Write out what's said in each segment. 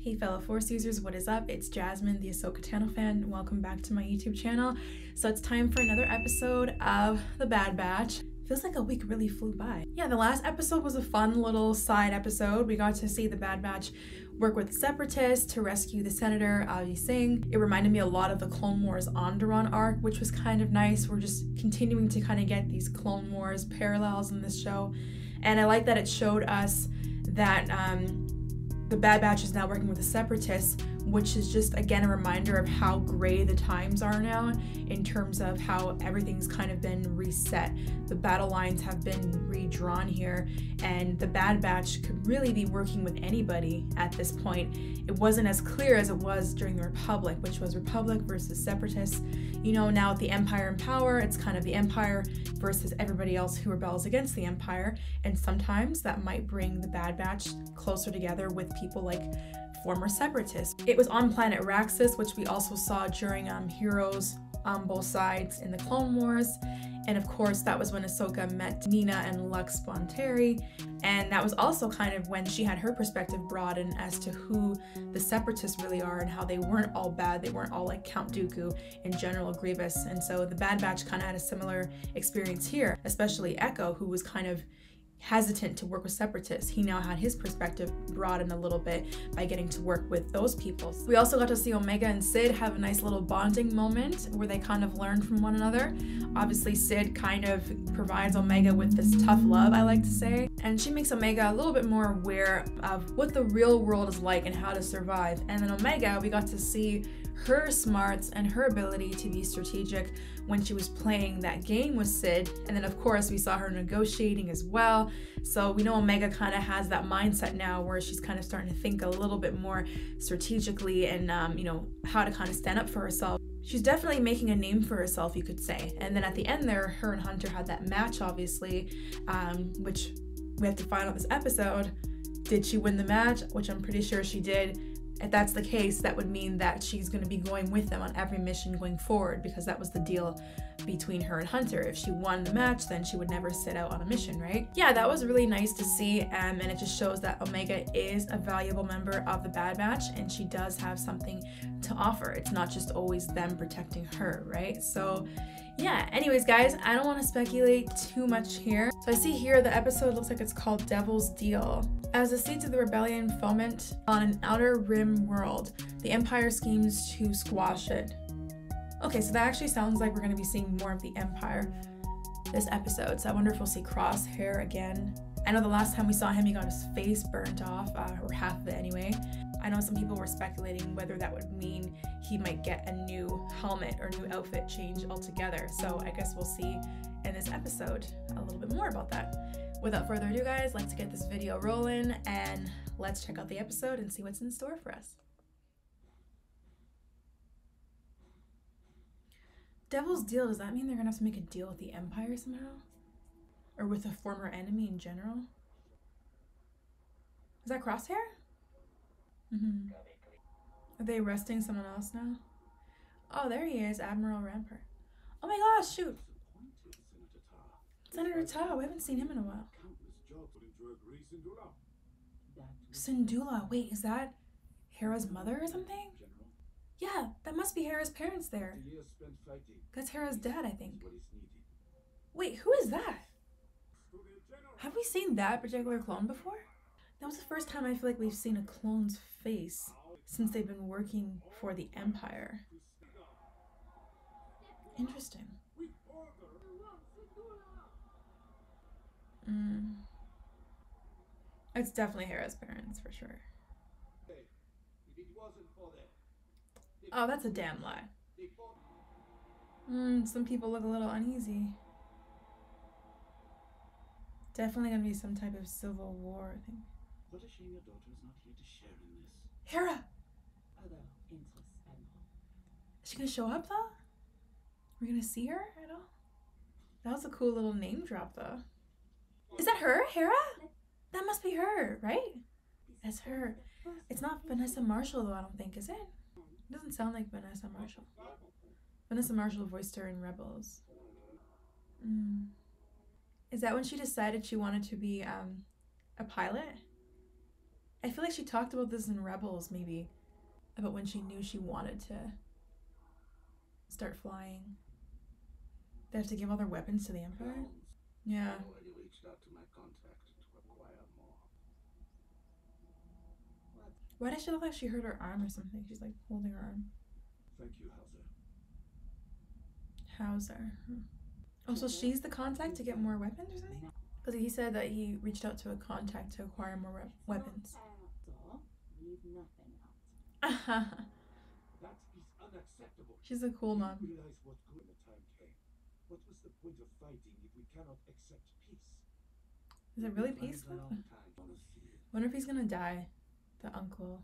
Hey fellow Force users, what is up? It's Jasmine, the Ahsoka Tano fan. Welcome back to my YouTube channel. So it's time for another episode of The Bad Batch. Feels like a week really flew by. Yeah, the last episode was a fun little side episode. We got to see the Bad Batch work with the Separatists to rescue the Senator, Avi Singh. It reminded me a lot of the Clone Wars Onderon arc, which was kind of nice. We're just continuing to kind of get these Clone Wars parallels in this show. And I like that it showed us that the Bad Batch is now working with the Separatists, which is just, again, a reminder of how gray the times are now in terms of how everything's kind of been reset. The battle lines have been redrawn here, and the Bad Batch could really be working with anybody at this point. It wasn't as clear as it was during the Republic, which was Republic versus Separatists. You know, now with the Empire in power, it's kind of the Empire versus everybody else who rebels against the Empire, and sometimes that might bring the Bad Batch closer together with people like former Separatists. It was on planet Raxus, which we also saw during Heroes on both sides in the Clone Wars. And of course, that was when Ahsoka met Nina and Lux Bonteri. And that was also kind of when she had her perspective broadened as to who the Separatists really are and how they weren't all bad. They weren't all like Count Dooku and General Grievous. And so the Bad Batch kind of had a similar experience here, especially Echo, who was kind of hesitant to work with Separatists. He now had his perspective broadened a little bit by getting to work with those people. We also got to see Omega and Sid have a nice little bonding moment where they kind of learned from one another. Obviously, Sid kind of provides Omega with this tough love, I like to say, and she makes Omega a little bit more aware of what the real world is like and how to survive. And then Omega, we got to see her smarts and her ability to be strategic when she was playing that game with Sid. And then of course we saw her negotiating as well. So we know Omega kind of has that mindset now where she's kind of starting to think a little bit more strategically and you know, how to kind of stand up for herself. She's definitely making a name for herself, you could say. And then at the end there, her and Hunter had that match, obviously, which we have to find out this episode. Did she win the match? Which I'm pretty sure she did. If that's the case, that would mean that she's going to be going with them on every mission going forward, because that was the deal between her and Hunter. If she won the match, then she would never sit out on a mission, right? Yeah, that was really nice to see, and it just shows that Omega is a valuable member of the Bad Batch, and she does have something to offer. It's not just always them protecting her, right? So yeah, anyways guys, I don't want to speculate too much here. So I see here the episode looks like it's called Devil's Deal. As the seeds of the rebellion foment on an outer rim world, the Empire schemes to squash it. Okay, so that actually sounds like we're going to be seeing more of the Empire this episode. So I wonder if we'll see Crosshair again. I know the last time we saw him, he got his face burnt off, or half of it anyway. I know some people were speculating whether that would mean he might get a new helmet or new outfit change altogether. So I guess we'll see in this episode a little bit more about that. Without further ado, guys, let's get this video rolling and let's check out the episode and see what's in store for us. Devil's Deal, does that mean they're gonna have to make a deal with the Empire somehow? Or with a former enemy in general? Is that Crosshair? Are they arresting someone else now? Oh, there he is, Admiral Rampart. Oh my gosh, shoot! Senator Tao, we haven't seen him in a while. Syndulla, wait, is that Hera's mother or something? Yeah, that must be Hera's parents there. That's Hera's dad, I think. Wait, who is that? Have we seen that particular clone before? That was the first time I feel like we've seen a clone's face since they've been working for the Empire. Interesting. It's definitely Hera's parents, for sure. Oh, that's a damn lie. Some people look a little uneasy. Definitely gonna be some type of civil war, I think. What a shame your daughter is not here to share in this. Hera! Is she gonna show up, though? We're gonna see her at all? That was a cool little name drop, though. Is that her, Hera? That must be her, right? That's her. It's not Vanessa Marshall, though, I don't think, is it? It doesn't sound like Vanessa Marshall. Vanessa Marshall voiced her in Rebels. Is that when she decided she wanted to be a pilot? I feel like she talked about this in Rebels, maybe. About when she knew she wanted to start flying. They have to give all their weapons to the Empire? Clowns. Yeah. I already reached out to my contact to acquire more. Why does she look like she hurt her arm or something? She's like holding her arm. Thank you, Hauser. Hauser. Oh, so she's the contact to get more weapons or something? Because he said that he reached out to a contact to acquire more weapons. Leave nothing out. That is unacceptable. She's a cool mom. You realize what good the time came. What was the point of fighting if we cannot accept peace? Is it really peaceful? Wonder if he's gonna die. The uncle.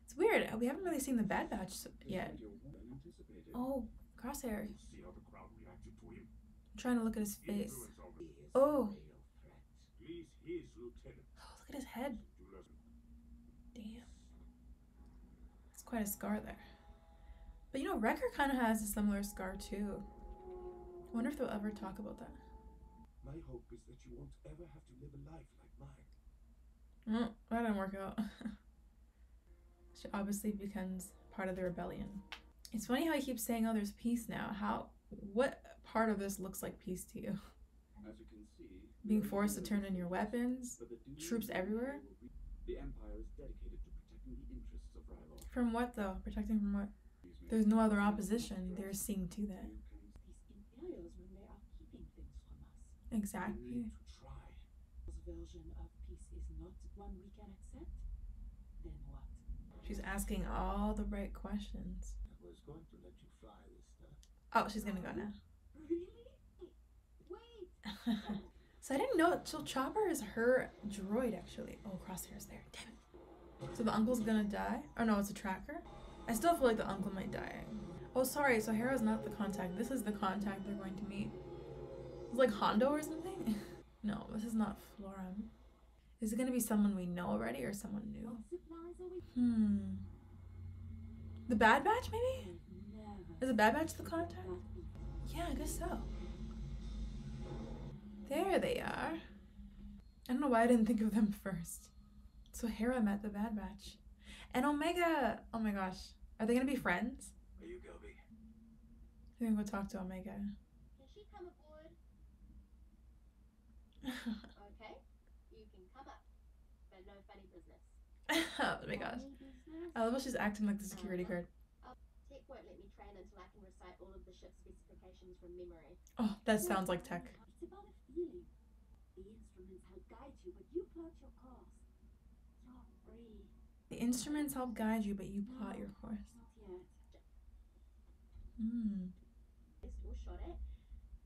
It's weird. We haven't really seen the Bad Batch yet. Oh, Crosshair. See how the crowd reacted to him. I'm trying to look at his face. Influence over- Oh. Please, his lieutenant. Oh, look at his head. Damn. It's quite a scar there. But you know, Wrecker kind of has a similar scar too. I wonder if they'll ever talk about that. My hope is that you won't ever have to live a life like mine. That didn't work out. She obviously becomes part of the rebellion. It's funny how he keeps saying, oh, there's peace now. What part of this looks like peace to you? As you can see, Being forced to turn in your weapons? but the duty Troops everywhere? The Empire is dedicated to protecting the interests of rival. From what though? Protecting from what? There's no other opposition. They're seeing to that. These Imperials, when they are keeping things from us. Exactly. To try. This version of peace is not one we can accept. Then what? She's asking all the right questions. I was going to let you fly this time. Oh, she's gonna go now. Really? Wait. So I didn't know. So Chopper is her droid, actually. Oh, Crosshair's there. Damn it. So the uncle's gonna die? Oh no, it's a tracker? I still feel like the uncle might die. Oh, sorry. So Hera's not the contact. This is the contact they're going to meet. It's like Hondo or something? No, this is not Florum. Is it gonna be someone we know already or someone new? What supplies are we? The Bad Batch, maybe? Never. Is the Bad Batch the contact? Yeah, I guess so. There they are. I don't know why I didn't think of them first. So Hera met the Bad Batch. And Omega! Oh my gosh. Are they gonna be friends? Are you Gobi? I'm gonna go talk to Omega. Can she come aboard? Okay, you can come up, but no funny business. Oh my gosh. I love how she's acting like the security guard. Tech won't let me train until I can recite all of the ship's specifications from memory. Oh, that sounds like tech. It's about a feeling. The instruments help guide you, but you plot your course. You're free. The instruments help guide you, but you plot your course. Not yet. Or shot at.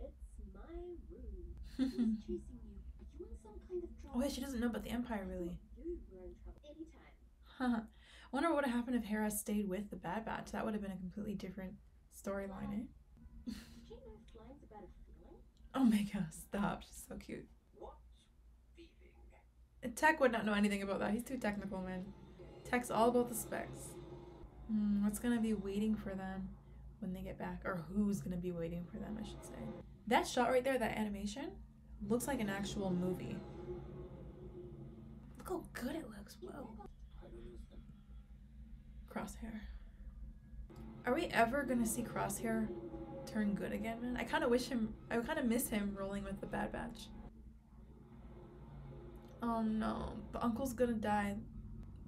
It's my room. Who's chasing you? Are you in some kind of trouble? Oh wait, she doesn't know about the Empire, really. You were in trouble anytime. Haha. I wonder what would have happened if Hera stayed with the Bad Batch. That would have been a completely different storyline, eh? Did you know flying's about a feeling? Oh my gosh, stop. She's so cute. What feeling? Tech would not know anything about that. He's too technical, man. Tech's all about the specs. What's gonna be waiting for them when they get back? Or who's gonna be waiting for them, I should say. That shot right there, that animation, looks like an actual movie. Look how good it looks. Whoa. Crosshair. Are we ever gonna see Crosshair turn good again, man? I kind of miss him rolling with the Bad Batch. Oh no, the uncle's gonna die.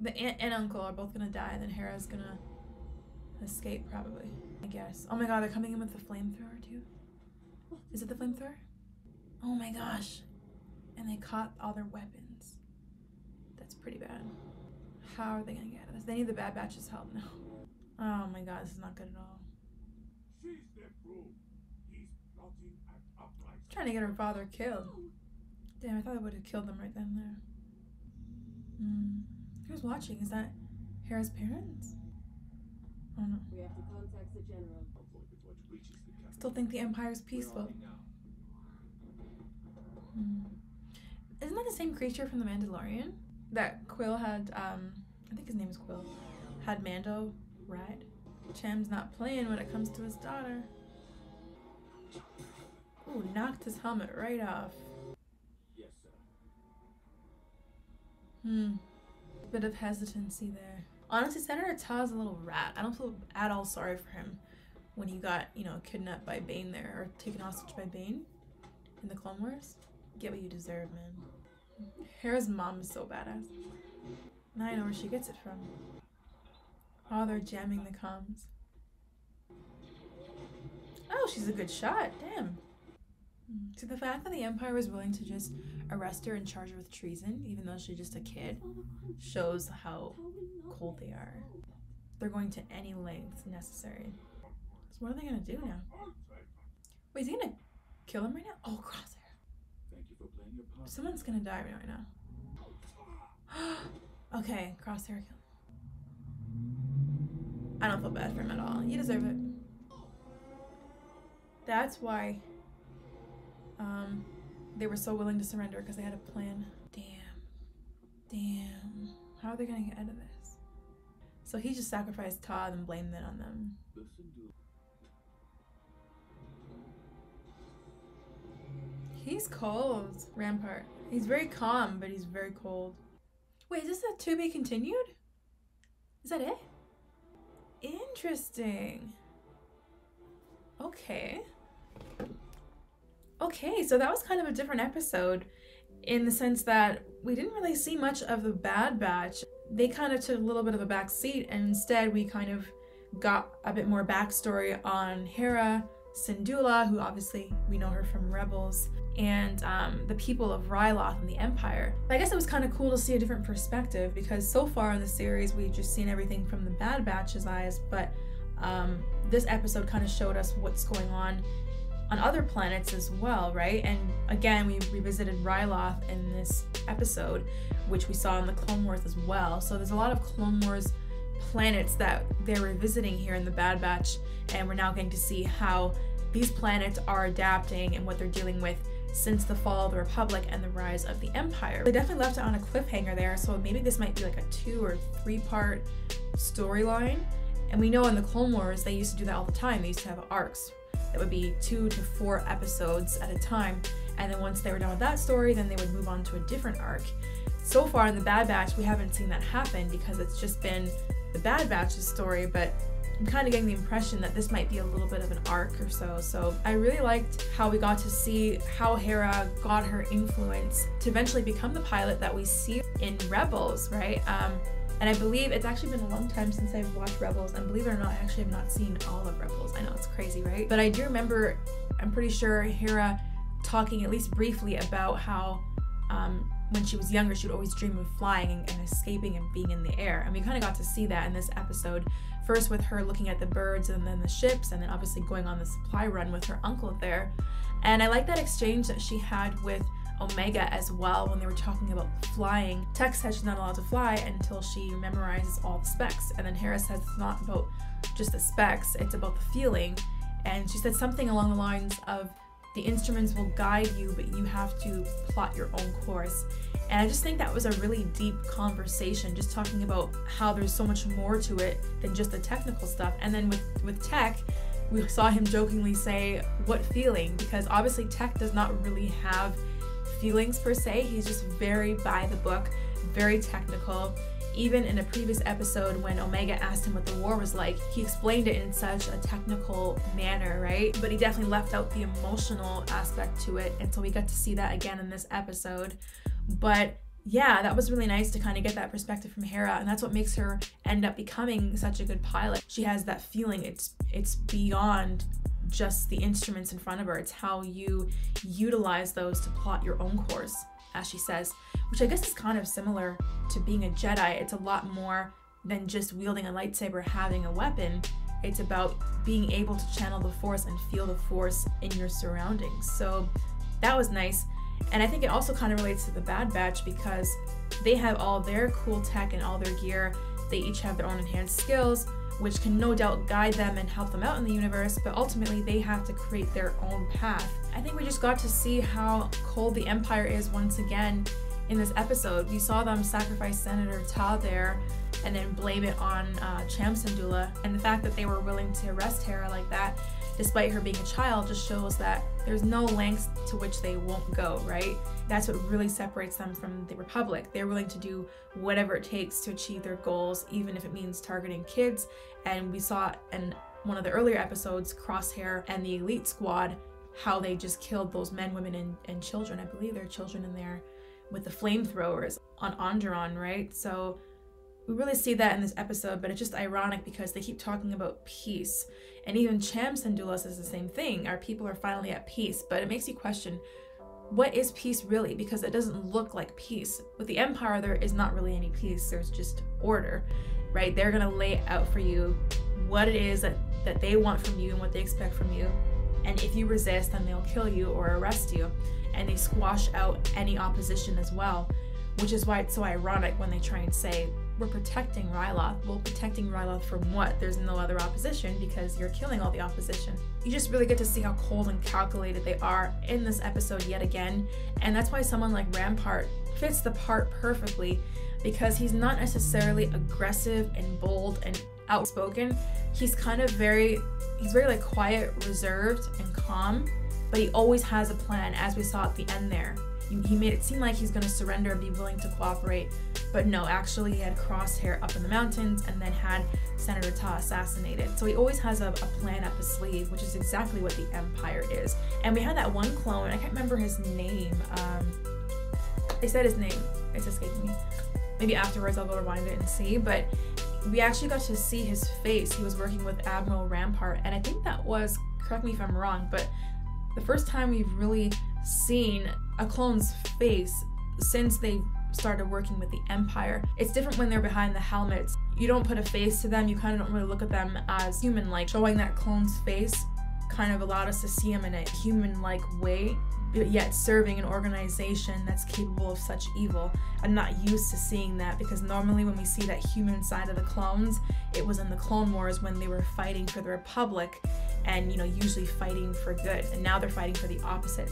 The aunt and uncle are both gonna die, and then Hera's gonna escape, probably, I guess. Oh my god, they're coming in with the flamethrower too? Is it the flamethrower? Oh my gosh. And they caught all their weapons. That's pretty bad. How are they gonna get this? They need the Bad Batch's help now. Oh my god, this is not good at all. Seize them, bro. He's plotting an uprising. Trying to get her father killed. Damn, I thought I would have killed them right then and there. Who's watching? Is that Hera's parents? Oh no. We have to contact the general. Avoid before it reaches the capital. Still think the Empire's peaceful. Isn't that the same creature from The Mandalorian? That Quill had, I think his name is Quill, had Mando ride? Cham's not playing when it comes to his daughter. Ooh, knocked his helmet right off. Yes, sir. Bit of hesitancy there. Honestly, Senator Ta's a little rat. I don't feel at all sorry for him when he got, you know, kidnapped by Bane there, or taken hostage by Bane in the Clone Wars. Get what you deserve, man. Hera's mom is so badass. Now I know where she gets it from. Oh, they're jamming the comms. Oh, she's a good shot. Damn. So the fact that the Empire was willing to just arrest her and charge her with treason, even though she's just a kid, shows how cold they are. They're going to any lengths necessary. So what are they gonna do now? Wait, is he gonna kill him right now? Oh, Crosshair. Thank you for playing your part. Someone's gonna die right now. Okay, Crosshair kill. I don't feel bad for him at all. You deserve it. That's why they were so willing to surrender, because they had a plan. Damn. How are they gonna get out of this? So he just sacrificed Todd and blamed it on them. He's cold, Rampart. He's very calm, but he's very cold. Wait, is this a to be continued? Is that it? Interesting. Okay. Okay, so that was kind of a different episode in the sense that we didn't really see much of the Bad Batch. They kind of took a little bit of a back seat, and instead we kind of got a bit more backstory on Hera, Syndulla, who obviously we know her from Rebels, and the people of Ryloth and the Empire. I guess it was kind of cool to see a different perspective, because so far in the series we've just seen everything from the Bad Batch's eyes, but this episode kind of showed us what's going on other planets as well, right? And again, we revisited Ryloth in this episode, which we saw in the Clone Wars as well. So there's a lot of Clone Wars planets that they're revisiting here in the Bad Batch, and we're now getting to see how these planets are adapting and what they're dealing with since the fall of the Republic and the rise of the Empire. They definitely left it on a cliffhanger there, so maybe this might be like a 2 or 3 part storyline. And we know in the Clone Wars they used to do that all the time. They used to have arcs that would be 2 to 4 episodes at a time, and then once they were done with that story, then they would move on to a different arc. So far in the Bad Batch we haven't seen that happen, because it's just been the Bad Batch's story, but I'm kind of getting the impression that this might be a little bit of an arc or so. So I really liked how we got to see how Hera got her influence to eventually become the pilot that we see in Rebels, right? And I believe it's actually been a long time since I've watched Rebels, and believe it or not, I actually have not seen all of Rebels. I know, it's crazy, right? But I do remember, I'm pretty sure, Hera talking at least briefly about how when she was younger, she would always dream of flying and escaping and being in the air. And we kind of got to see that in this episode. First with her looking at the birds and then the ships, and then obviously going on the supply run with her uncle there. And I like that exchange that she had with Omega as well when they were talking about flying. Tech said she's not allowed to fly until she memorizes all the specs. And then Hera says it's not about just the specs, it's about the feeling. And she said something along the lines of, the instruments will guide you, but you have to plot your own course. And I just think that was a really deep conversation, just talking about how there's so much more to it than just the technical stuff. And then with Tech, we saw him jokingly say, what feeling? Because obviously Tech does not really have feelings per se. He's just very by the book, very technical. Even in a previous episode when Omega asked him what the war was like, he explained it in such a technical manner, right? But he definitely left out the emotional aspect to it, and so we got to see that again in this episode. But yeah, that was really nice to kind of get that perspective from Hera, and that's what makes her end up becoming such a good pilot. She has that feeling. It's beyond just the instruments in front of her. It's how you utilize those to plot your own course, as she says, which I guess is kind of similar to being a Jedi. It's a lot more than just wielding a lightsaber, having a weapon. It's about being able to channel the Force and feel the Force in your surroundings. So that was nice. And I think it also kind of relates to the Bad Batch, because they have all their cool tech and all their gear. They each have their own enhanced skills, which can no doubt guide them and help them out in the universe, but ultimately they have to create their own path. I think we just got to see how cold the Empire is once again in this episode. We saw them sacrifice Senator Ta there and then blame it on Cham Syndulla, and the fact that they were willing to arrest Hera like that, despite her being a child, just shows that there's no lengths to which they won't go, right? That's what really separates them from the Republic. They're willing to do whatever it takes to achieve their goals, even if it means targeting kids. And we saw in one of the earlier episodes, Crosshair and the Elite Squad, how they just killed those men, women, and children. I believe there are children in there with the flamethrowers on Onderon, right? So we really see that in this episode, but it's just ironic because they keep talking about peace. And even Cham Syndulla says the same thing. Our people are finally at peace. But it makes you question, what is peace really? Because it doesn't look like peace. With the Empire, there is not really any peace. There's just order, right? They're going to lay out for you what it is that they want from you and what they expect from you. And if you resist, then they'll kill you or arrest you. And they squash out any opposition as well, which is why it's so ironic when they try and say, we're protecting Ryloth. Well, protecting Ryloth from what? There's no other opposition because you're killing all the opposition. You just really get to see how cold and calculated they are in this episode yet again. And that's why someone like Rampart fits the part perfectly, because he's not necessarily aggressive and bold and outspoken. He's kind of very like quiet, reserved, and calm, but he always has a plan, as we saw at the end there. He made it seem like he's going to surrender and be willing to cooperate, but no, actually he had Crosshair up in the mountains and then had Senator Ta assassinated. So he always has a plan up his sleeve, which is exactly what the Empire is. And we had that one clone, I can't remember his name. They said his name, it's escaping me. Maybe afterwards I'll go rewind it and see, but we actually got to see his face. He was working with Admiral Rampart, and I think that was, correct me if I'm wrong, but the first time we've really seen a clone's face since they started working with the Empire. It's different when they're behind the helmets. You don't put a face to them, you kind of don't really look at them as human-like. Showing that clone's face kind of allowed us to see him in a human-like way, but yet serving an organization that's capable of such evil. I'm not used to seeing that, because normally when we see that human side of the clones, it was in the Clone Wars when they were fighting for the Republic and, you know, usually fighting for good, and now they're fighting for the opposite.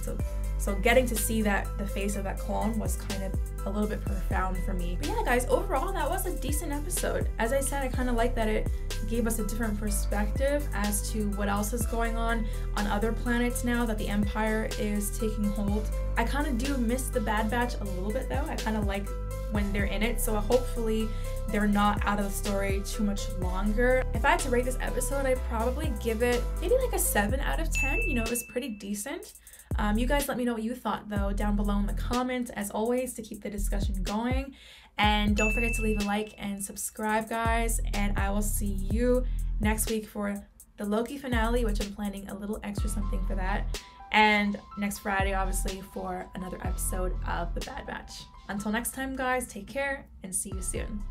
So getting to see that, the face of that clone, was kind of a little bit profound for me. But yeah, guys, overall that was a decent episode. As I said, I kind of like that it gave us a different perspective as to what else is going on other planets now that the Empire is taking hold. I kind of do miss the Bad Batch a little bit though. I kind of like when they're in it, so hopefully they're not out of the story too much longer. If I had to rate this episode, I'd probably give it maybe like a 7 out of 10. You know, it was pretty decent. You guys let me know what you thought though down below in the comments, as always, to keep the discussion going. And don't forget to leave a like and subscribe, guys, and I will see you next week for the Loki finale, which I'm planning a little extra something for that, and next Friday obviously for another episode of The Bad Batch. Until next time, guys, take care and see you soon.